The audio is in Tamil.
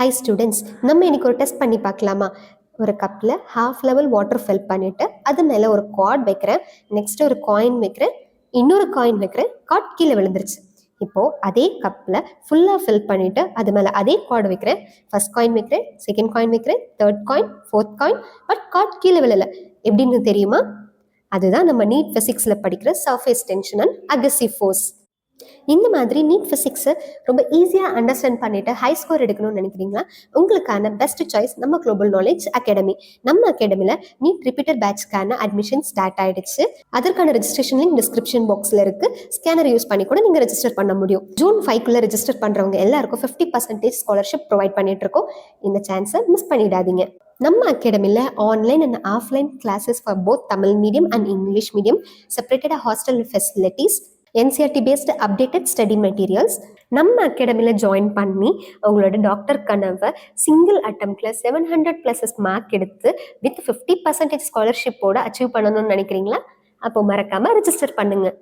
ஹாய் ஸ்டூடெண்ட்ஸ், நம்ம இன்னைக்கு ஒரு டெஸ்ட் பண்ணி பார்க்கலாமா? ஒரு கப்பில் ஹாஃப் லெவல் வாட்டர் ஃபில் பண்ணிவிட்டு அது மேலே ஒரு கார்ட் வைக்கிறேன். நெக்ஸ்ட் ஒரு காயின் வைக்கிறேன், இன்னொரு காயின் வைக்கிறேன். கார்ட் கீழே விழுந்துருச்சு. இப்போது அதே கப்பில் ஃபுல்லாக ஃபில் பண்ணிவிட்டு அது மேலே அதே கார்டு வைக்கிறேன். ஃபர்ஸ்ட் காயின் வைக்கிறேன், செகண்ட் காயின் வைக்கிறேன், third coin, fourth coin. But card கீழே விழலை. எப்படின்னு தெரியுமா? அதுதான் நம்ம நீட் ஃபிசிக்ஸில் படிக்கிற சர்ஃபேஸ் டென்ஷன் அண்ட் அகசிவ் ஃபோர்ஸ். இந்த மாதிரி நீட் ஃபிசிக்ஸை ரொம்ப ஈஸியாக அண்டர்ஸ்டாண்ட் பண்ணிட்டு ஹை ஸ்கோர் எடுக்கணும்னு நினைக்கிறீங்களா? உங்களுக்கான பெஸ்ட் சாய்ஸ் நம்ம குளோபல் நாலேஜ் அகாடமி. நம்ம அகாடமியில் நீட் ரிப்பீட்டட் பேட்ச்க்கான அட்மிஷன் ஸ்டார்ட் ஆயிடுச்சு. அதற்கான ரெஜிஸ்ட்ரேஷன் லிங்க் டிஸ்கிரிப்ஷன் பாக்ஸில் இருக்கு. ஸ்கேனர் யூஸ் பண்ணி கூட நீங்கள் ரெஜிஸ்டர் பண்ண முடியும். ஜூன் 5க்குள்ள ரெஜிஸ்டர் பண்ணுறவங்க எல்லாருக்கும் 50% ஸ்காலர்ஷிப் ப்ரொவைட் பண்ணிட்டு இருக்கோம். இந்த சான்ஸை மிஸ் பண்ணிடாதீங்க. நம்ம அகாடமியில் online and offline classes for both Tamil medium and English medium, separated hostel facilities, NCERT based updated study materials. நம்ம அகாடமியில் ஜாயின் பண்ணி அவங்களோட டாக்டர் கனவை சிங்கிள் அட்டம்ப்டில் 700+ மார்க் எடுத்து வித் 50% ஸ்காலர்ஷிப்போட அச்சீவ் பண்ணணும்னு நினைக்கிறீங்களா? அப்போ மறக்காமல் ரெஜிஸ்டர் பண்ணுங்கள்.